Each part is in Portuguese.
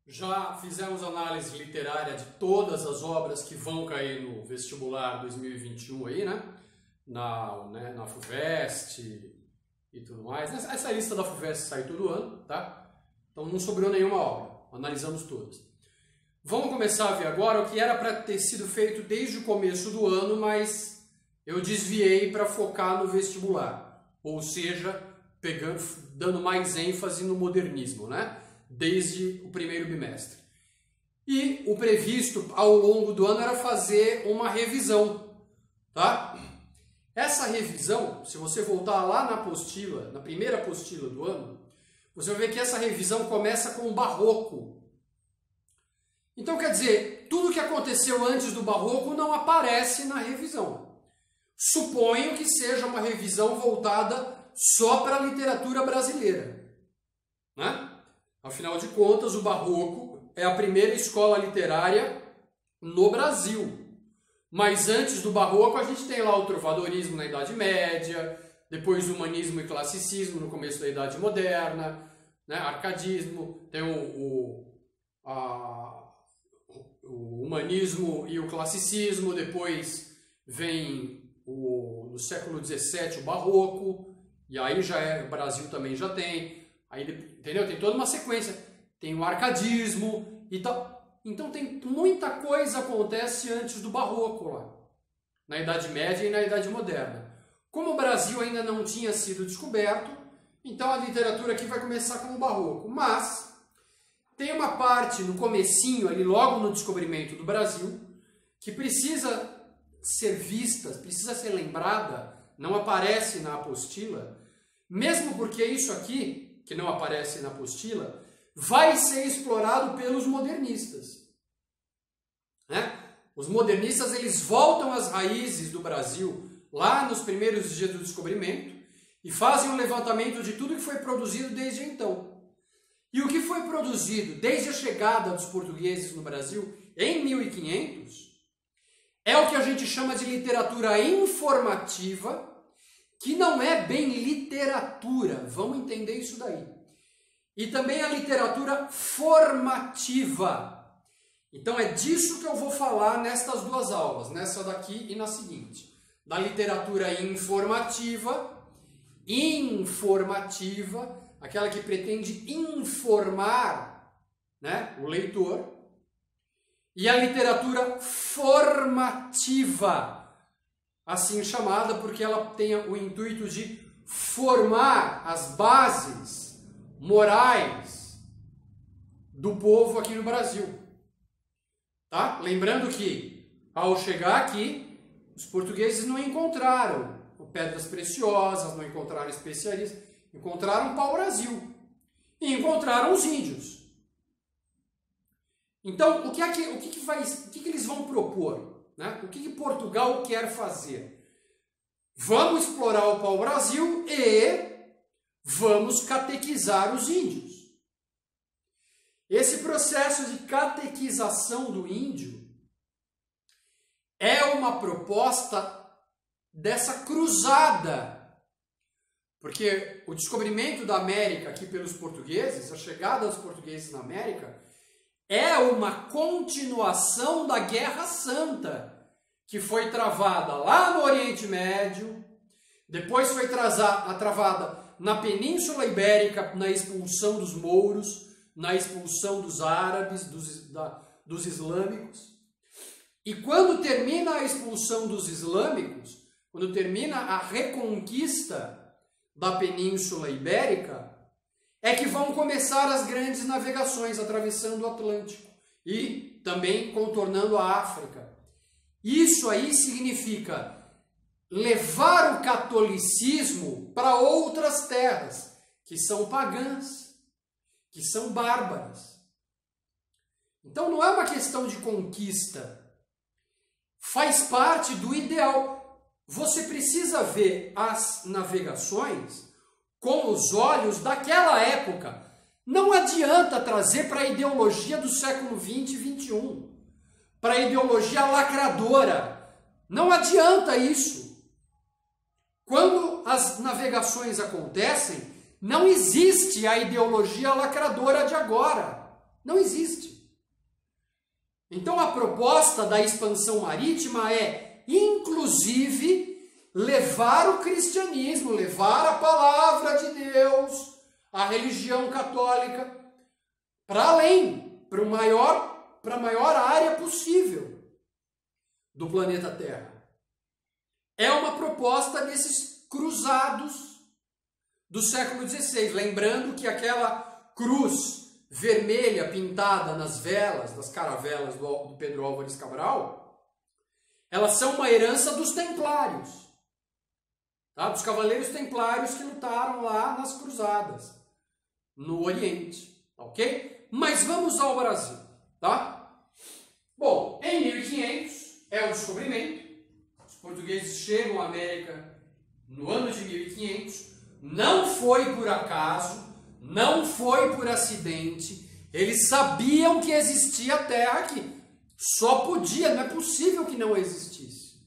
Já fizemos análise literária de todas as obras que vão cair no vestibular 2021 aí, né? Na FUVEST e tudo mais. Essa lista da FUVEST sai todo ano, tá? Então não sobrou nenhuma obra, analisamos todas. Vamos começar a ver agora o que era para ter sido feito desde o começo do ano, mas eu desviei para focar no vestibular. Ou seja, dando mais ênfase no modernismo, né? Desde o primeiro bimestre. E o previsto ao longo do ano era fazer uma revisão, tá? Essa revisão, se você voltar lá na apostila, na primeira apostila do ano, você vai ver que essa revisão começa com o Barroco. Então, quer dizer, tudo que aconteceu antes do Barroco não aparece na revisão. Suponho que seja uma revisão voltada só para a literatura brasileira, né? Afinal de contas, o Barroco é a primeira escola literária no Brasil. Mas antes do Barroco, a gente tem lá o trovadorismo na Idade Média, depois o humanismo e classicismo no começo da Idade Moderna, né? Arcadismo, tem o humanismo e o classicismo, depois vem no século XVII o Barroco, e aí o Brasil também já tem. Aí, entendeu? Tem toda uma sequência. Tem o arcadismo e tal. Então tem muita coisa acontece antes do Barroco lá. Na Idade Média e na Idade Moderna. Como o Brasil ainda não tinha sido descoberto, então a literatura aqui vai começar com o Barroco. Mas tem uma parte no comecinho, ali logo no descobrimento do Brasil, que precisa ser vista, precisa ser lembrada, não aparece na apostila, mesmo porque isso aqui, que não aparece na apostila, vai ser explorado pelos modernistas, né? Os modernistas, eles voltam às raízes do Brasil lá nos primeiros dias do descobrimento e fazem um levantamento de tudo que foi produzido desde então. E o que foi produzido desde a chegada dos portugueses no Brasil em 1500 é o que a gente chama de literatura informativa, que não é bem literatura, vamos entender isso daí. E também a literatura formativa. Então é disso que eu vou falar nestas duas aulas, nessa daqui e na seguinte. Da literatura informativa, aquela que pretende informar, né, o leitor, e a literatura formativa, assim chamada porque ela tem o intuito de formar as bases morais do povo aqui no Brasil. Tá? Lembrando que, ao chegar aqui, os portugueses não encontraram pedras preciosas, não encontraram especiarias, encontraram pau-brasil e encontraram os índios. Então, o que eles vão propor? Né? O que Portugal quer fazer? Vamos explorar o pau-brasil e vamos catequizar os índios. Esse processo de catequização do índio é uma proposta dessa cruzada, porque o descobrimento da América aqui pelos portugueses, a chegada dos portugueses na América, é uma continuação da Guerra Santa, que foi travada lá no Oriente Médio, depois foi travada na Península Ibérica, na expulsão dos mouros, na expulsão dos árabes, dos islâmicos. E quando termina a expulsão dos islâmicos, quando termina a reconquista da Península Ibérica, é que vão começar as grandes navegações atravessando o Atlântico e também contornando a África. Isso aí significa levar o catolicismo para outras terras, que são pagãs, que são bárbaras. Então não é uma questão de conquista, faz parte do ideal. Você precisa ver as navegações com os olhos daquela época. Não adianta trazer para a ideologia do século XX e XXI, para a ideologia lacradora. Não adianta isso. Quando as navegações acontecem, não existe a ideologia lacradora de agora. Não existe. Então a proposta da expansão marítima é, inclusive, levar o cristianismo, levar a palavra de Deus, a religião católica, para além, para a maior área possível do planeta Terra. É uma proposta desses cruzados do século XVI. Lembrando que aquela cruz vermelha pintada nas velas, nas caravelas do Pedro Álvares Cabral, elas são uma herança dos templários, tá? Dos cavaleiros templários que lutaram lá nas cruzadas, no Oriente, ok? Mas vamos ao Brasil, tá? Bom, em 1500 é o descobrimento, os portugueses chegam à América no ano de 1500, não foi por acaso, não foi por acidente, eles sabiam que existia terra aqui. Só podia, não é possível que não existisse.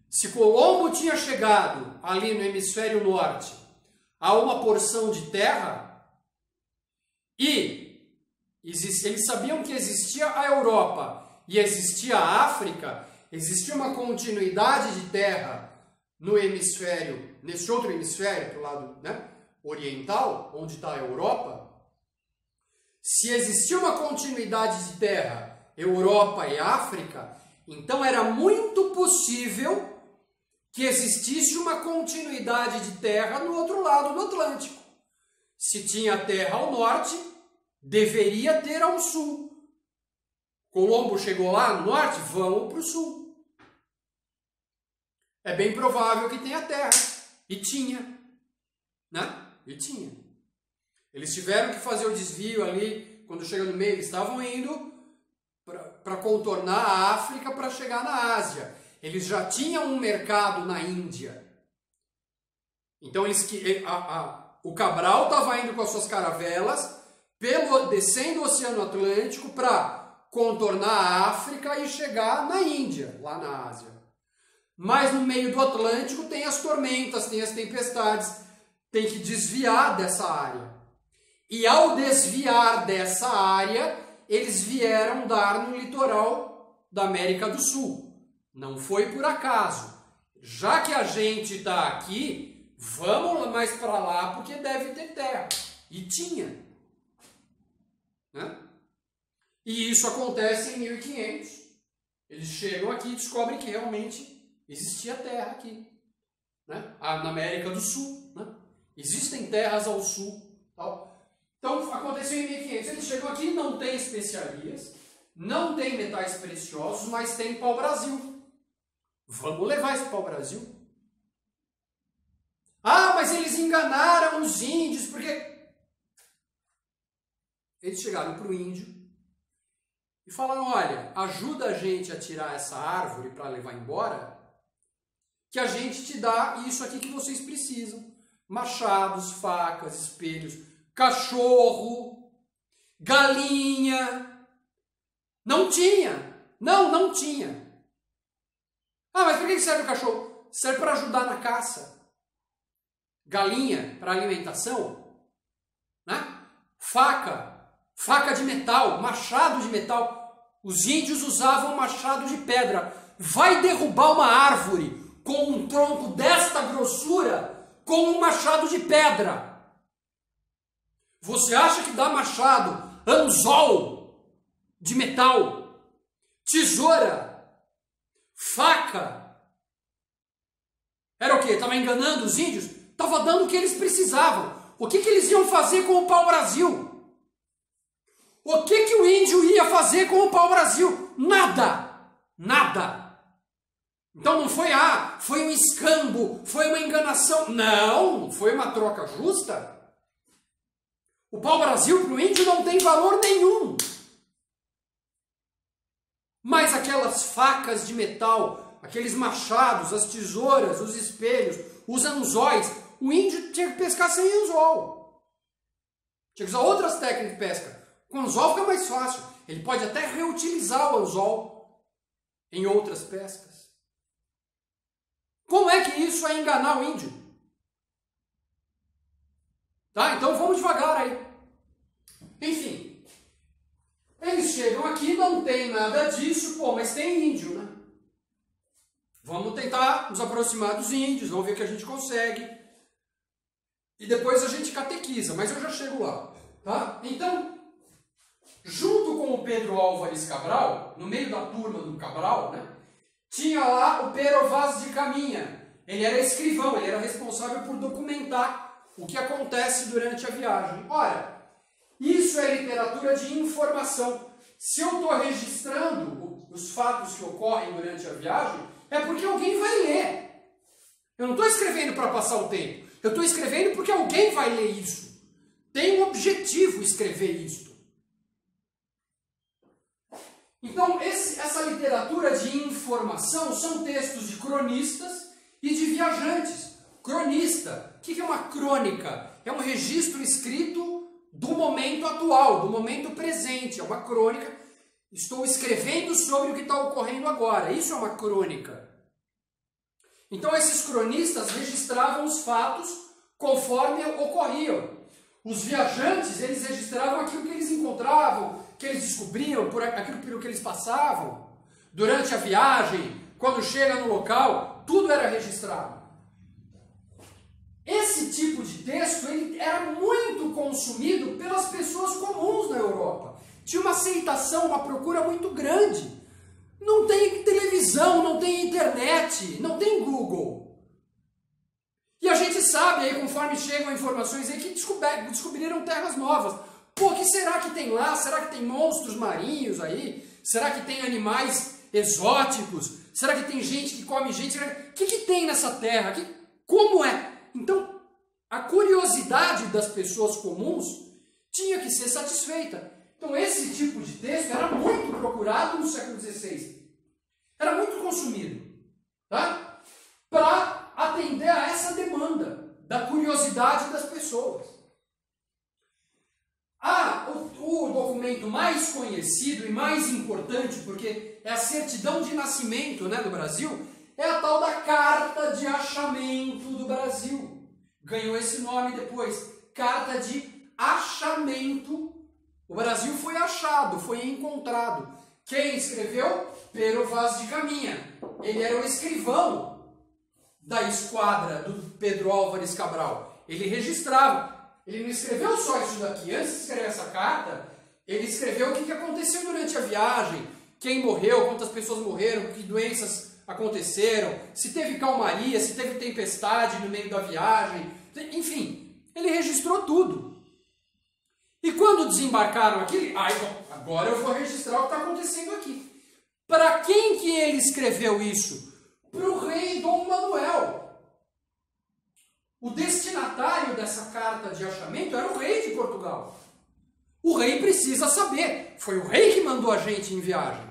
Se Colombo tinha chegado ali no hemisfério norte a uma porção de terra e eles sabiam que existia a Europa e existia a África, existia uma continuidade de terra no hemisfério, nesse outro hemisfério, do lado, né, oriental, onde está a Europa. Se existia uma continuidade de terra, Europa e África, então era muito possível que existisse uma continuidade de terra no outro lado do Atlântico. Se tinha terra ao norte, deveria ter ao sul. Colombo chegou lá no norte, vamos para o sul. É bem provável que tenha terra. E tinha, né? E tinha. Eles tiveram que fazer o desvio ali, quando chega no meio, eles estavam indo para contornar a África para chegar na Ásia. Eles já tinham um mercado na Índia. Então o Cabral estava indo com as suas caravelas, descendo o Oceano Atlântico para contornar a África e chegar na Índia, lá na Ásia. Mas no meio do Atlântico tem as tormentas, tem as tempestades, tem que desviar dessa área. E ao desviar dessa área, eles vieram dar no litoral da América do Sul. Não foi por acaso. Já que a gente está aqui, vamos mais para lá porque deve ter terra. E tinha. Né? E isso acontece em 1500. Eles chegam aqui e descobrem que realmente existia terra aqui. Né? Na América do Sul. Né? Existem terras ao sul. Tal. Então, aconteceu em 1500. Eles chegam aqui, não tem especiarias, não tem metais preciosos, mas tem pau-brasil. Vamos levar esse pau-brasil. Ah, mas eles enganaram os índios, porque... Eles chegaram para o índio e falaram, olha, ajuda a gente a tirar essa árvore para levar embora, que a gente te dá isso aqui que vocês precisam. Machados, facas, espelhos, cachorro, galinha. Não tinha. Não tinha. Ah, mas para que serve o cachorro? Serve para ajudar na caça. Galinha para alimentação. Né? Faca de metal, machado de metal. Os índios usavam machado de pedra. Vai derrubar uma árvore com um tronco desta grossura com um machado de pedra. Você acha que dá machado, anzol de metal, tesoura, faca? Era o quê? Estava enganando os índios? Estava dando o que eles precisavam. O que eles iam fazer com o pau-brasil? O que o índio ia fazer com o pau-brasil? Nada! Nada! Então não foi, foi um escambo, foi uma enganação. Não, foi uma troca justa. O pau-brasil para o índio não tem valor nenhum. Mas aquelas facas de metal, aqueles machados, as tesouras, os espelhos, os anzóis, o índio tinha que pescar sem anzol. Tinha que usar outras técnicas de pesca. Com anzol fica mais fácil. Ele pode até reutilizar o anzol em outras pescas. Como é que isso é enganar o índio? Tá? Então vamos devagar aí. Enfim, chegam aqui, não tem nada disso, pô, mas tem índio, né? Vamos tentar nos aproximar dos índios, vamos ver o que a gente consegue. E depois a gente catequiza, mas eu já chego lá, tá? Então, junto com o Pedro Álvares Cabral, no meio da turma do Cabral, né, tinha lá o Pero Vaz de Caminha. Ele era escrivão, ele era responsável por documentar o que acontece durante a viagem. Ora, isso é literatura de informação. Se eu estou registrando os fatos que ocorrem durante a viagem, é porque alguém vai ler. Eu não estou escrevendo para passar o tempo. Eu estou escrevendo porque alguém vai ler isso. Tem um objetivo escrever isso. Então, essa literatura de informação são textos de cronistas e de viajantes. Cronista, o que é uma crônica? É um registro escrito do momento atual, do momento presente. É uma crônica. Estou escrevendo sobre o que está ocorrendo agora. Isso é uma crônica. Então, esses cronistas registravam os fatos conforme ocorriam. Os viajantes, eles registravam aquilo que eles encontravam, que eles descobriam, aquilo pelo que eles passavam. Durante a viagem, quando chega no local, tudo era registrado. Esse tipo de texto ele era muito consumido pelas pessoas comuns na Europa. Tinha uma aceitação, uma procura muito grande. Não tem televisão, não tem internet, não tem Google. E a gente sabe, aí, conforme chegam informações aí, que descobriram terras novas. Pô, o que será que tem lá? Será que tem monstros marinhos aí? Será que tem animais exóticos? Será que tem gente que come gente? O que tem nessa terra? Como é? Então, a curiosidade das pessoas comuns tinha que ser satisfeita. Então, esse tipo de texto era muito procurado no século XVI. Era muito consumido, tá? Para atender a essa demanda da curiosidade das pessoas. O documento mais conhecido e mais importante, porque é a certidão de nascimento, né, do Brasil, é a tal da Carta de Achamento do Brasil. Ganhou esse nome depois, Carta de Achamento. O Brasil foi achado, foi encontrado. Quem escreveu? Pero Vaz de Caminha. Ele era o escrivão da esquadra do Pedro Álvares Cabral. Ele registrava. Ele não escreveu só isso daqui. Antes de escrever essa carta, ele escreveu o que aconteceu durante a viagem, quem morreu, quantas pessoas morreram, que doenças aconteceram, se teve calmaria, se teve tempestade no meio da viagem. Enfim, ele registrou tudo. E quando desembarcaram aqui, agora eu vou registrar o que está acontecendo aqui. Para quem que ele escreveu isso? Para o rei Dom Manuel. O destinatário dessa carta de achamento era o rei de Portugal. O rei precisa saber. Foi o rei que mandou a gente em viagem.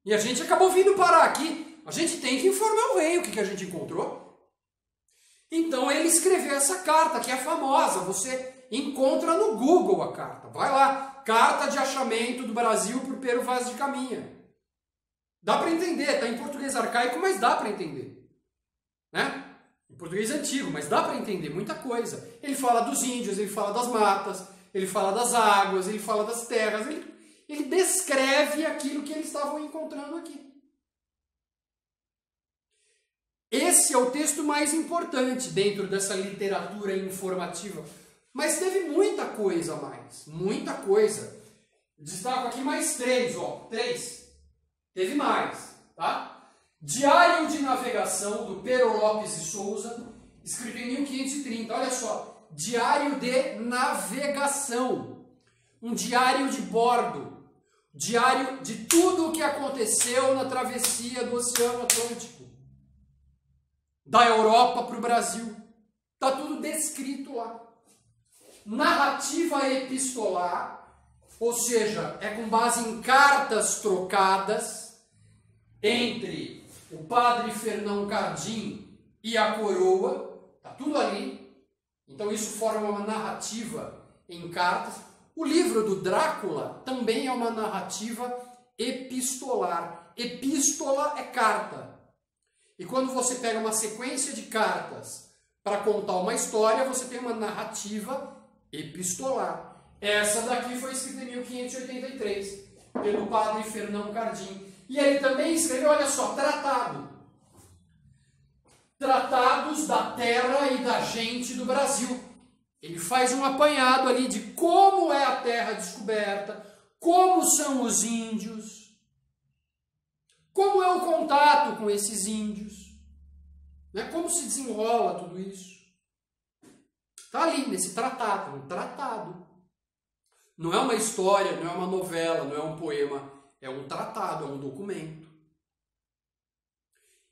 E a gente acabou vindo parar aqui. A gente tem que informar o rei o que a gente encontrou. Então ele escreveu essa carta, que é famosa. Você encontra no Google a carta. Vai lá. Carta de Achamento do Brasil por Pero Vaz de Caminha. Dá para entender. Está em português arcaico, mas dá para entender. Né? Em português antigo, mas dá para entender muita coisa. Ele fala dos índios, ele fala das matas, ele fala das águas, ele fala das terras, ele descreve aquilo que eles estavam encontrando aqui. Esse é o texto mais importante dentro dessa literatura informativa. Mas teve muita coisa a mais, muita coisa. Destaco aqui mais três, ó, três. Teve mais, tá? Diário de Navegação, do Pero Lopes de Souza, escrito em 1530. Olha só, Diário de Navegação. Um diário de bordo. Diário de tudo o que aconteceu na travessia do Oceano Atlântico. Da Europa para o Brasil. Está tudo descrito lá. Narrativa epistolar, ou seja, é com base em cartas trocadas entre o padre Fernão Cardim e a coroa, está tudo ali. Então isso forma uma narrativa em cartas. O livro do Drácula também é uma narrativa epistolar. Epístola é carta. E quando você pega uma sequência de cartas para contar uma história, você tem uma narrativa epistolar. Essa daqui foi escrita em 1583. pelo padre Fernão Cardim. E ele também escreveu, olha só, Tratados da terra e da gente do Brasil. Ele faz um apanhado ali de como é a terra descoberta, como são os índios, como é o contato com esses índios, né? Como se desenrola tudo isso. Está ali nesse tratado, um tratado. Não é uma história, não é uma novela, não é um poema, é um tratado, é um documento.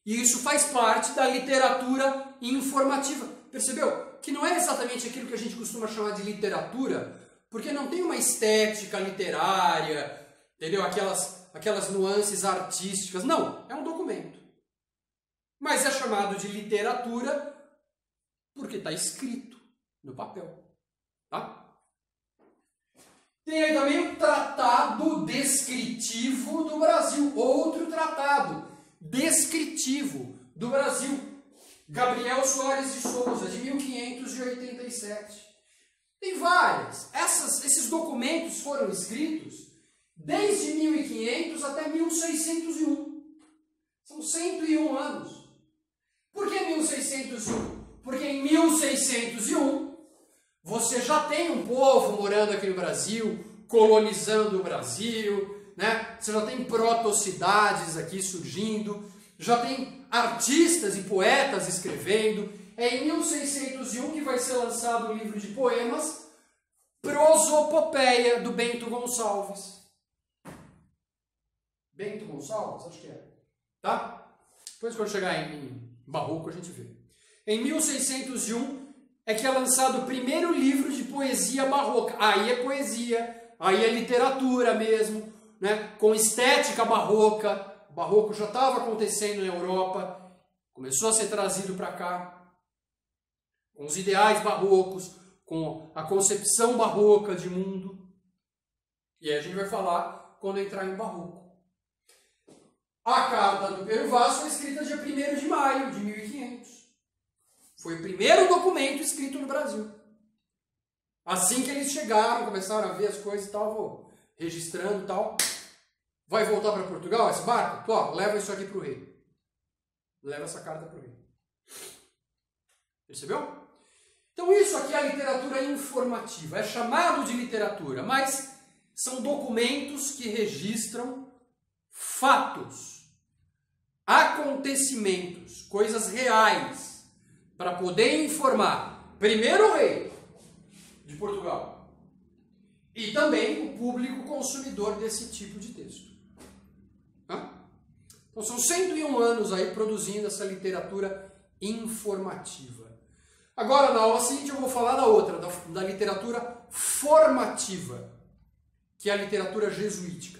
E isso faz parte da literatura informativa. Percebeu? Que não é exatamente aquilo que a gente costuma chamar de literatura, porque não tem uma estética literária, entendeu? Aquelas nuances artísticas. Não, é um documento. Mas é chamado de literatura porque está escrito no papel. Tá? Tem aí também o Tratado Descritivo do Brasil. Outro tratado descritivo do Brasil. Gabriel Soares de Souza, de 1587. Tem várias. Esses documentos foram escritos desde 1500 até 1601. São 101 anos. Por que 1601? Porque em 1601 você já tem um povo morando aqui no Brasil, colonizando o Brasil, né? Você já tem protocidades aqui surgindo, já tem artistas e poetas escrevendo. É em 1601 que vai ser lançado o livro de poemas Prosopopeia, do Bento Gonçalves. Bento Gonçalves? Acho que é. Tá? Depois, quando chegar em Barroco, a gente vê. Em 1601 é que é lançado o primeiro livro de poesia barroca. Aí é poesia, aí é literatura mesmo, né? Com estética barroca. O barroco já estava acontecendo na Europa, começou a ser trazido para cá, com os ideais barrocos, com a concepção barroca de mundo. E aí a gente vai falar quando entrar em barroco. A carta do Pero Vaz foi escrita dia 1º de maio de 1500. Foi o primeiro documento escrito no Brasil. Assim que eles chegaram, começaram a ver as coisas e tal, registrando e tal. Vai voltar para Portugal esse barco? Ó, leva isso aqui para o rei. Leva essa carta para o rei. Percebeu? Então isso aqui é a literatura informativa. É chamado de literatura, mas são documentos que registram fatos, acontecimentos, coisas reais, para poder informar primeiro o rei de Portugal e também o público consumidor desse tipo de texto. Então são 101 anos aí produzindo essa literatura informativa. Agora, na aula seguinte, eu vou falar da outra, da literatura formativa, que é a literatura jesuítica.